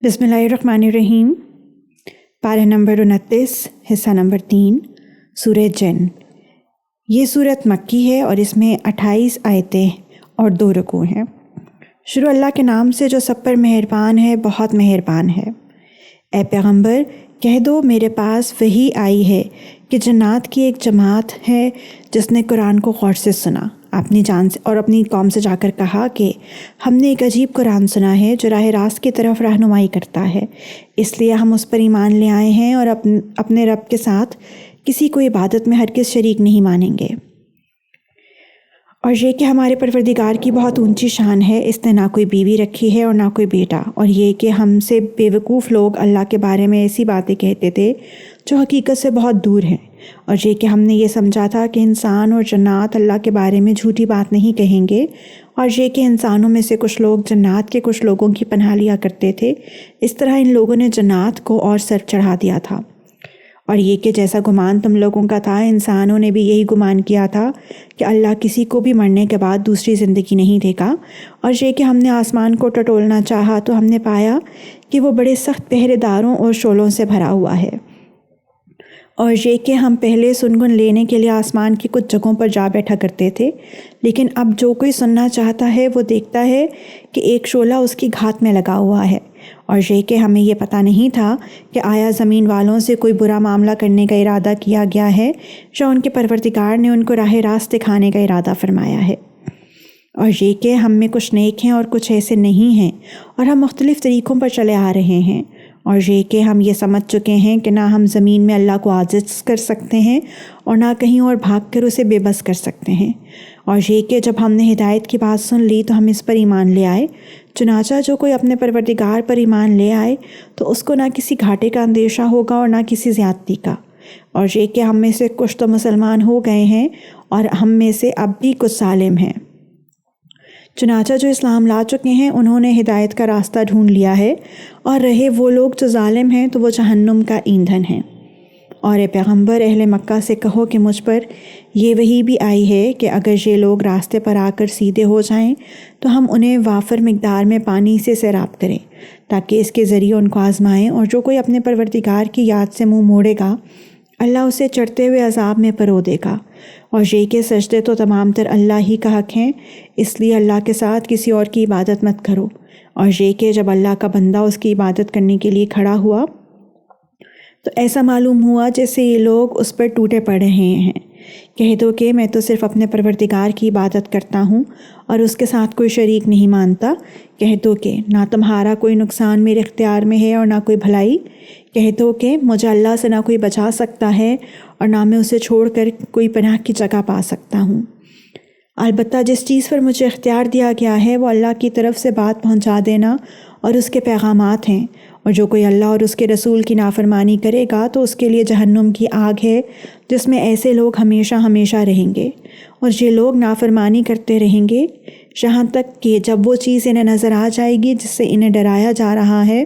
بسم اللہ الرحمن الرحیم۔ پارہ نمبر 29، حصہ نمبر 3، سورہ جن۔ یہ صورت مکی ہے اور اس میں 28 آیتیں اور 2 رکوع ہیں۔ شروع اللہ کے نام سے جو سب پر مہربان ہے، بہت مہربان ہے۔ اے پیغمبر کہہ دو میرے پاس وحی آئی ہے کہ جنات کی ایک جماعت ہے جس نے قرآن کو غور سے سنا، اپنی جان سے اور اپنی قوم سے جا کر کہا کہ ہم نے ایک عجیب قرآن سنا ہے جو راہ راست کی طرف رہنمائی کرتا ہے، اس لیے ہم اس پر ایمان لے آئے ہیں اور اپنے رب کے ساتھ کسی کو عبادت میں ہرگز شریک نہیں مانیں گے۔ اور یہ کہ ہمارے پروردگار کی بہت اونچی شان ہے، اس نے نہ کوئی بیوی رکھی ہے اور نہ کوئی بیٹا، اور یہ کہ ہم سے بے وقوف لوگ اللہ کے بارے میں ایسی باتیں کہتے تھے جو حقیقت سے بہت دور ہیں، اور یہ کہ ہم نے یہ سمجھا تھا کہ انسان اور جنات اللہ کے بارے میں جھوٹی بات نہیں کہیں گے، اور یہ کہ انسانوں میں سے کچھ لوگ جنات کے کچھ لوگوں کی پناہ لیا کرتے تھے، اس طرح ان لوگوں نے جنات کو اور سر چڑھا دیا تھا۔ اور یہ کہ جیسا گمان تم لوگوں کا تھا، انسانوں نے بھی یہی گمان کیا تھا کہ اللہ کسی کو بھی مرنے کے بعد دوسری زندگی نہیں دے گا، اور یہ کہ ہم نے آسمان کو ٹٹولنا چاہا تو ہم نے پایا کہ وہ بڑے سخت پہرے داروں اور شعلوں سے بھرا ہوا ہے، اور یہ کہ ہم پہلے سنگن لینے کے لیے آسمان کی کچھ جگہوں پر جا بیٹھا کرتے تھے، لیکن اب جو کوئی سننا چاہتا ہے وہ دیکھتا ہے کہ ایک شعلہ اس کی گھات میں لگا ہوا ہے، اور یہ کہ ہمیں یہ پتہ نہیں تھا کہ آیا زمین والوں سے کوئی برا معاملہ کرنے کا ارادہ کیا گیا ہے یا ان کے پروردگار نے ان کو راہ راست دکھانے کا ارادہ فرمایا ہے۔ اور یہ کہ ہم میں کچھ نیک ہیں اور کچھ ایسے نہیں ہیں، اور ہم مختلف طریقوں پر چلے آ رہے ہیں، اور یہ کہ ہم یہ سمجھ چکے ہیں کہ نہ ہم زمین میں اللہ کو عاجز کر سکتے ہیں اور نہ کہیں اور بھاگ کر اسے بے بس کر سکتے ہیں، اور یہ کہ جب ہم نے ہدایت کی بات سن لی تو ہم اس پر ایمان لے آئے۔ چنانچہ جو کوئی اپنے پروردگار پر ایمان لے آئے تو اس کو نہ کسی گھاٹے کا اندیشہ ہوگا اور نہ کسی زیادتی کا، اور یہ کہ ہم میں سے کچھ تو مسلمان ہو گئے ہیں اور ہم میں سے اب بھی کچھ ظالم ہیں۔ چنانچہ جو اسلام لا چکے ہیں انہوں نے ہدایت کا راستہ ڈھونڈ لیا ہے، اور رہے وہ لوگ جو ظالم ہیں تو وہ جہنم کا ایندھن ہیں۔ اور اے پیغمبر اہل مکہ سے کہو کہ مجھ پر یہ وحی بھی آئی ہے کہ اگر یہ لوگ راستے پر آ کر سیدھے ہو جائیں تو ہم انہیں وافر مقدار میں پانی سے سیراب کریں تاکہ اس کے ذریعے ان کو آزمائیں، اور جو کوئی اپنے پروردگار کی یاد سے منہ موڑے گا اللہ اسے چڑھتے ہوئے عذاب میں پرو دے گا۔ اور یہ کہ سجدے تو تمام تر اللہ ہی کا حق ہیں، اس لیے اللہ کے ساتھ کسی اور کی عبادت مت کرو۔ اور یہ کہ جب اللہ کا بندہ اس کی عبادت کرنے کے لیے کھڑا ہوا تو ایسا معلوم ہوا جیسے یہ لوگ اس پر ٹوٹے پڑ رہے ہیں۔ کہہ دو کہ میں تو صرف اپنے پروردگار کی عبادت کرتا ہوں اور اس کے ساتھ کوئی شریک نہیں مانتا۔ کہہ دو کہ نہ تمہارا کوئی نقصان میرے اختیار میں ہے اور نہ کوئی بھلائی۔ کہہ دو کہ مجھے اللہ سے نہ کوئی بچا سکتا ہے اور نہ میں اسے چھوڑ کر کوئی پناہ کی جگہ پا سکتا ہوں۔ البتہ جس چیز پر مجھے اختیار دیا گیا ہے وہ اللہ کی طرف سے بات پہنچا دینا اور اس کے پیغامات ہیں، اور جو کوئی اللہ اور اس کے رسول کی نافرمانی کرے گا تو اس کے لیے جہنم کی آگ ہے جس میں ایسے لوگ ہمیشہ ہمیشہ رہیں گے، اور یہ لوگ نافرمانی کرتے رہیں گے یہاں تک کہ جب وہ چیز انہیں نظر آ جائے گی جس سے انہیں ڈرایا جا رہا ہے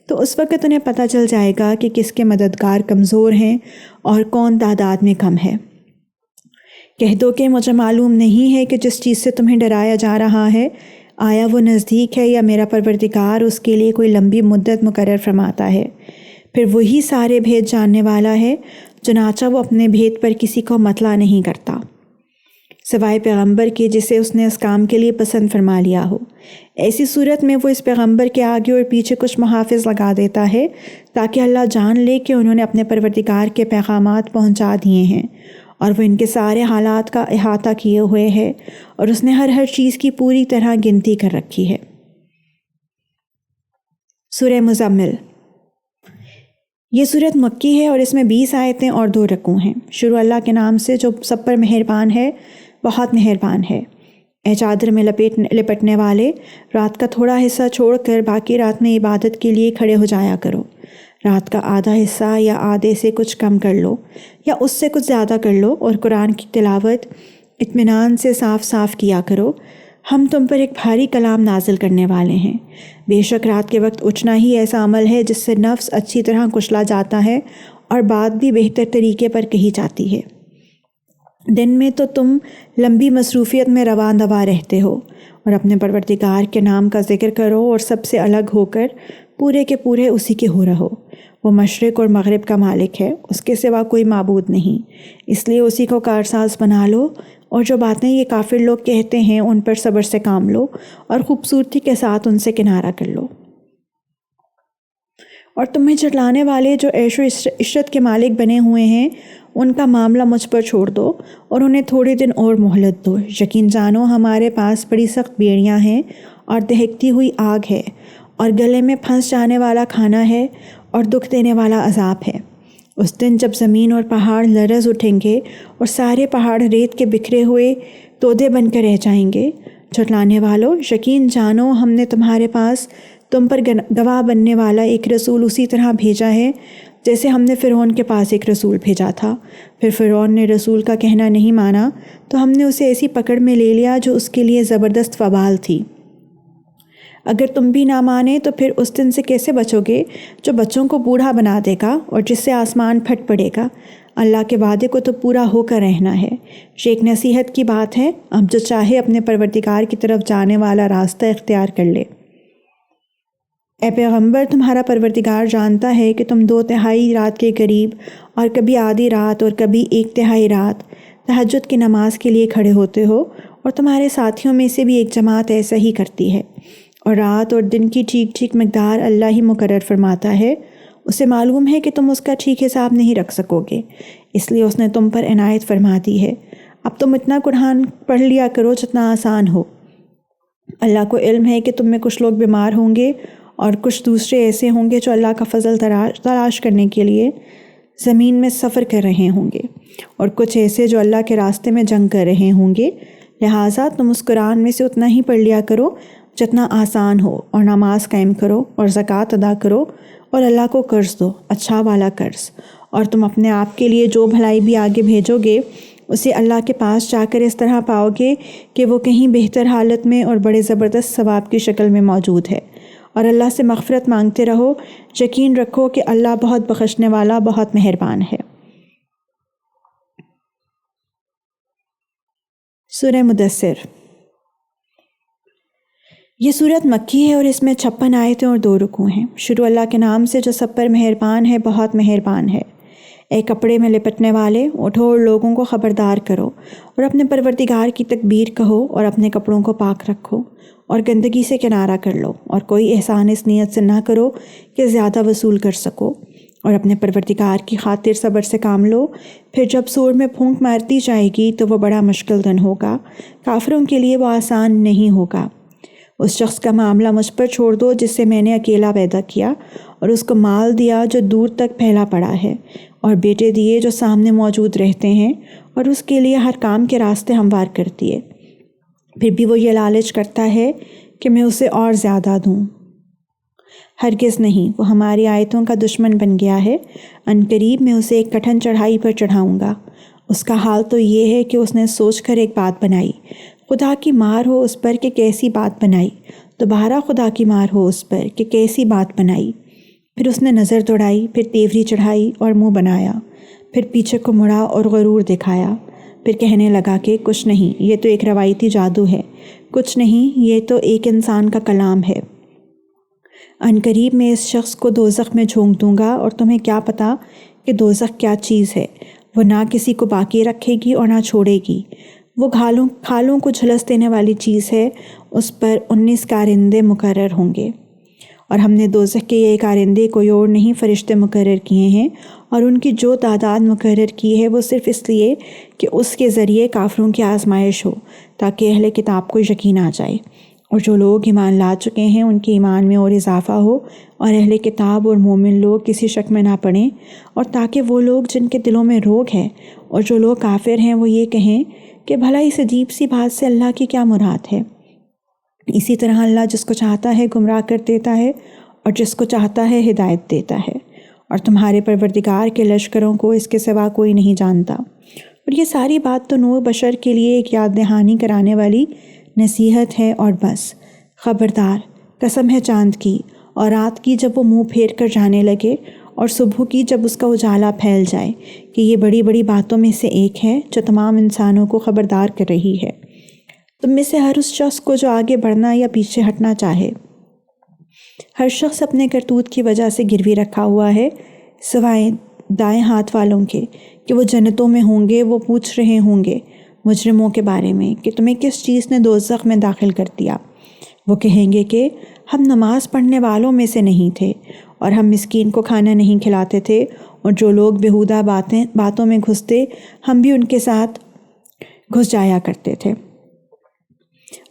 تو اس وقت انہیں پتہ چل جائے گا کہ کس کے مددگار کمزور ہیں اور کون تعداد میں کم ہے۔ کہہ دو کہ مجھے معلوم نہیں ہے کہ جس چیز سے تمہیں ڈرایا جا رہا ہے آیا وہ نزدیک ہے یا میرا پروردگار اس کے لیے کوئی لمبی مدت مقرر فرماتا ہے۔ پھر وہی سارے بھید جاننے والا ہے، چنانچہ وہ اپنے بھید پر کسی کو مطلع نہیں کرتا سوائے پیغمبر کے جسے اس نے اس کام کے لیے پسند فرما لیا ہو۔ ایسی صورت میں وہ اس پیغمبر کے آگے اور پیچھے کچھ محافظ لگا دیتا ہے تاکہ اللہ جان لے کہ انہوں نے اپنے پروردگار کے پیغامات پہنچا دیے ہیں، اور وہ ان کے سارے حالات کا احاطہ کیے ہوئے ہے، اور اس نے ہر چیز کی پوری طرح گنتی کر رکھی ہے۔ سورہ مزمل۔ یہ صورت مکی ہے اور اس میں 20 آیتیں اور 2 رکوع ہیں۔ شروع اللہ کے نام سے جو سب پر مہربان ہے، بہت مہربان ہے۔ اے چادر میں لپٹنے والے، رات کا تھوڑا حصہ چھوڑ کر باقی رات میں عبادت کے لیے کھڑے ہو جایا کرو۔ رات کا آدھا حصہ یا آدھے سے کچھ کم کر لو یا اس سے کچھ زیادہ کر لو، اور قرآن کی تلاوت اطمینان سے صاف صاف کیا کرو۔ ہم تم پر ایک بھاری کلام نازل کرنے والے ہیں۔ بے شک رات کے وقت اٹھنا ہی ایسا عمل ہے جس سے نفس اچھی طرح کچلا جاتا ہے اور بات بھی بہتر طریقے پر کہی جاتی ہے۔ دن میں تو تم لمبی مصروفیت میں رواں دوا رہتے ہو، اور اپنے پروردگار کے نام کا ذکر کرو اور سب سے الگ ہو کر پورے کے پورے اسی کے ہو رہو۔ وہ مشرق اور مغرب کا مالک ہے، اس کے سوا کوئی معبود نہیں، اس لیے اسی کو کارساز بنا لو، اور جو باتیں یہ کافر لوگ کہتے ہیں ان پر صبر سے کام لو اور خوبصورتی کے ساتھ ان سے کنارہ کر لو۔ اور تمہیں جھٹلانے والے جو عیش و عشرت کے مالک بنے ہوئے ہیں ان کا معاملہ مجھ پر چھوڑ دو اور انہیں تھوڑے دن اور مہلت دو۔ یقین جانو ہمارے پاس بڑی سخت بیڑیاں ہیں اور دہکتی ہوئی آگ ہے، اور گلے میں پھنس جانے والا کھانا ہے اور دکھ دینے والا عذاب ہے۔ اس دن جب زمین اور پہاڑ لرز اٹھیں گے اور سارے پہاڑ ریت کے بکھرے ہوئے تودے بن کر رہ جائیں گے۔ جھٹلانے والو، یقین جانو ہم نے تمہارے پاس تم پر گواہ بننے والا ایک رسول اسی طرح بھیجا ہے جیسے ہم نے فرعون کے پاس ایک رسول بھیجا تھا۔ پھر فرعون نے رسول کا کہنا نہیں مانا تو ہم نے اسے ایسی پکڑ میں لے لیا جو اس کے لیے زبردست وبال تھی۔ اگر تم بھی نہ مانے تو پھر اس دن سے کیسے بچو گے جو بچوں کو بوڑھا بنا دے گا اور جس سے آسمان پھٹ پڑے گا؟ اللہ کے وعدے کو تو پورا ہو کر رہنا ہے۔ یہ ایک نصیحت کی بات ہے، اب جو چاہے اپنے پروردگار کی طرف جانے والا راستہ اختیار کر لے۔ اے پیغمبر، تمہارا پروردگار جانتا ہے کہ تم 2/3 رات کے قریب اور کبھی آدھی رات اور کبھی 1/3 رات تہجد کی نماز کے لیے کھڑے ہوتے ہو، اور تمہارے ساتھیوں میں سے بھی ایک جماعت ایسا ہی کرتی ہے، اور رات اور دن کی ٹھیک ٹھیک مقدار اللہ ہی مقرر فرماتا ہے۔ اسے معلوم ہے کہ تم اس کا ٹھیک حساب نہیں رکھ سکو گے، اس لیے اس نے تم پر عنایت فرما دی ہے۔ اب تم اتنا قرآن پڑھ لیا کرو جتنا آسان ہو۔ اللہ کو علم ہے کہ تم میں کچھ لوگ بیمار ہوں گے اور کچھ دوسرے ایسے ہوں گے جو اللہ کا فضل تلاش کرنے کے لیے زمین میں سفر کر رہے ہوں گے، اور کچھ ایسے جو اللہ کے راستے میں جنگ کر رہے ہوں گے۔ لہٰذا تم اس قرآن میں سے اتنا ہی پڑھ لیا کرو جتنا آسان ہو، اور نماز قائم کرو اور زکوٰۃ ادا کرو اور اللہ کو قرض دو، اچھا والا قرض، اور تم اپنے آپ کے لیے جو بھلائی بھی آگے بھیجو گے اسے اللہ کے پاس جا کر اس طرح پاؤ گے کہ وہ کہیں بہتر حالت میں اور بڑے زبردست ثواب کی شکل میں موجود ہے۔ اور اللہ سے مغفرت مانگتے رہو، یقین رکھو کہ اللہ بہت بخشنے والا، بہت مہربان ہے۔ سورہ مدثر۔ یہ سورت مکی ہے اور اس میں 56 آیتیں اور 2 رکوع ہیں۔ شروع اللہ کے نام سے جو سب پر مہربان ہے، بہت مہربان ہے۔ اے کپڑے میں لپٹنے والے، اٹھو اور لوگوں کو خبردار کرو، اور اپنے پروردگار کی تکبیر کہو، اور اپنے کپڑوں کو پاک رکھو اور گندگی سے کنارہ کر لو، اور کوئی احسان اس نیت سے نہ کرو کہ زیادہ وصول کر سکو، اور اپنے پروردگار کی خاطر صبر سے کام لو۔ پھر جب سور میں پھونک مارتی جائے گی تو وہ بڑا مشکل دن ہوگا، کافروں کے لیے وہ آسان نہیں ہوگا۔ اس شخص کا معاملہ مجھ پر چھوڑ دو جس سے میں نے اکیلا پیدا کیا، اور اس کو مال دیا جو دور تک پھیلا پڑا ہے، اور بیٹے دیے جو سامنے موجود رہتے ہیں، اور اس کے لیے ہر کام کے راستے ہموار کر دیے۔ پھر بھی وہ یہ لالچ کرتا ہے کہ میں اسے اور زیادہ دوں۔ ہرگز نہیں، وہ ہماری آیتوں کا دشمن بن گیا ہے۔ عنقریب میں اسے ایک کٹھن چڑھائی پر چڑھاؤں گا۔ اس کا حال تو یہ ہے کہ اس نے سوچ کر ایک بات بنائی، خدا کی مار ہو اس پر کہ کیسی بات بنائی، دوبارہ خدا کی مار ہو اس پر کہ کیسی بات بنائی۔ پھر اس نے نظر دوڑائی، پھر تیوری چڑھائی اور منہ بنایا، پھر پیچھے کو مڑا اور غرور دکھایا، پھر کہنے لگا کہ کچھ نہیں، یہ تو ایک روایتی جادو ہے، کچھ نہیں، یہ تو ایک انسان کا کلام ہے۔ عنقریب میں اس شخص کو دوزخ میں جھونک دوں گا، اور تمہیں کیا پتہ کہ دوزخ کیا چیز ہے۔ وہ نہ کسی کو باقی رکھے گی اور نہ چھوڑے گی۔ وہ کھالوں کو جھلس دینے والی چیز ہے، اس پر 19 کارندے مقرر ہوں گے۔ اور ہم نے دوزخ کے یہ کارندے کوئی اور نہیں فرشتے مقرر کیے ہیں، اور ان کی جو تعداد مقرر کی ہے وہ صرف اس لیے کہ اس کے ذریعے کافروں کی آزمائش ہو، تاکہ اہل کتاب کو یقین آ جائے، اور جو لوگ ایمان لا چکے ہیں ان کے ایمان میں اور اضافہ ہو، اور اہل کتاب اور مومن لوگ کسی شک میں نہ پڑیں، اور تاکہ وہ لوگ جن کے دلوں میں روگ ہے اور جو لوگ کافر ہیں وہ یہ کہیں کہ بھلا اس عجیب سی بات سے اللہ کی کیا مراد ہے۔ اسی طرح اللہ جس کو چاہتا ہے گمراہ کر دیتا ہے، اور جس کو چاہتا ہے ہدایت دیتا ہے، اور تمہارے پروردگار کے لشکروں کو اس کے سوا کوئی نہیں جانتا۔ اور یہ ساری بات تو نوع بشر کے لیے ایک یاد دہانی کرانے والی نصیحت ہے، اور بس۔ خبردار، قسم ہے چاند کی اور رات کی جب وہ منہ پھیر کر جانے لگے، اور صبح کی جب اس کا اجالا پھیل جائے، کہ یہ بڑی بڑی باتوں میں سے ایک ہے جو تمام انسانوں کو خبردار کر رہی ہے۔ تم میں سے ہر اس شخص کو جو آگے بڑھنا یا پیچھے ہٹنا چاہے، ہر شخص اپنے کرتوت کی وجہ سے گروی رکھا ہوا ہے، سوائے دائیں ہاتھ والوں کے کہ وہ جنتوں میں ہوں گے۔ وہ پوچھ رہے ہوں گے مجرموں کے بارے میں کہ تمہیں کس چیز نے دوزخ میں داخل کر دیا۔ وہ کہیں گے کہ ہم نماز پڑھنے والوں میں سے نہیں تھے، اور ہم مسکین کو کھانا نہیں کھلاتے تھے، اور جو لوگ بیہودہ باتوں میں گھستے ہم بھی ان کے ساتھ گھس جایا کرتے تھے،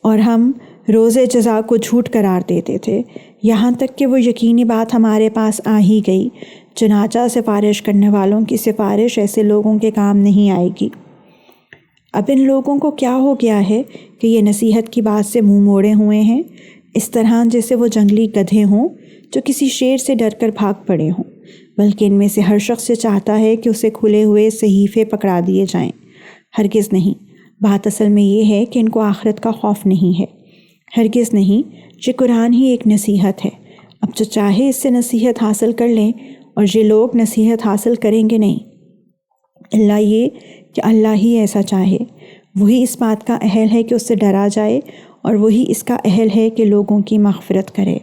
اور ہم روز جزا کو جھوٹ قرار دیتے تھے، یہاں تک کہ وہ یقینی بات ہمارے پاس آ ہی گئی۔ چنانچہ سفارش کرنے والوں کی سفارش ایسے لوگوں کے کام نہیں آئے گی۔ اب ان لوگوں کو کیا ہو گیا ہے کہ یہ نصیحت کی بات سے منہ موڑے ہوئے ہیں، اس طرح جیسے وہ جنگلی گدھے ہوں جو کسی شیر سے ڈر کر بھاگ پڑے ہوں۔ بلکہ ان میں سے ہر شخص یہ چاہتا ہے کہ اسے کھلے ہوئے صحیفے پکڑا دیے جائیں۔ ہرگز نہیں، بات اصل میں یہ ہے کہ ان کو آخرت کا خوف نہیں ہے۔ ہرگز نہیں، یہ قرآن ہی ایک نصیحت ہے۔ اب جو چاہے اس سے نصیحت حاصل کر لیں، اور یہ لوگ نصیحت حاصل کریں گے نہیں، اللہ یہ کہ اللہ ہی ایسا چاہے۔ وہی اس بات کا اہل ہے کہ اس سے ڈرا جائے، اور وہی اس کا اہل ہے کہ لوگوں کی مغفرت کرے۔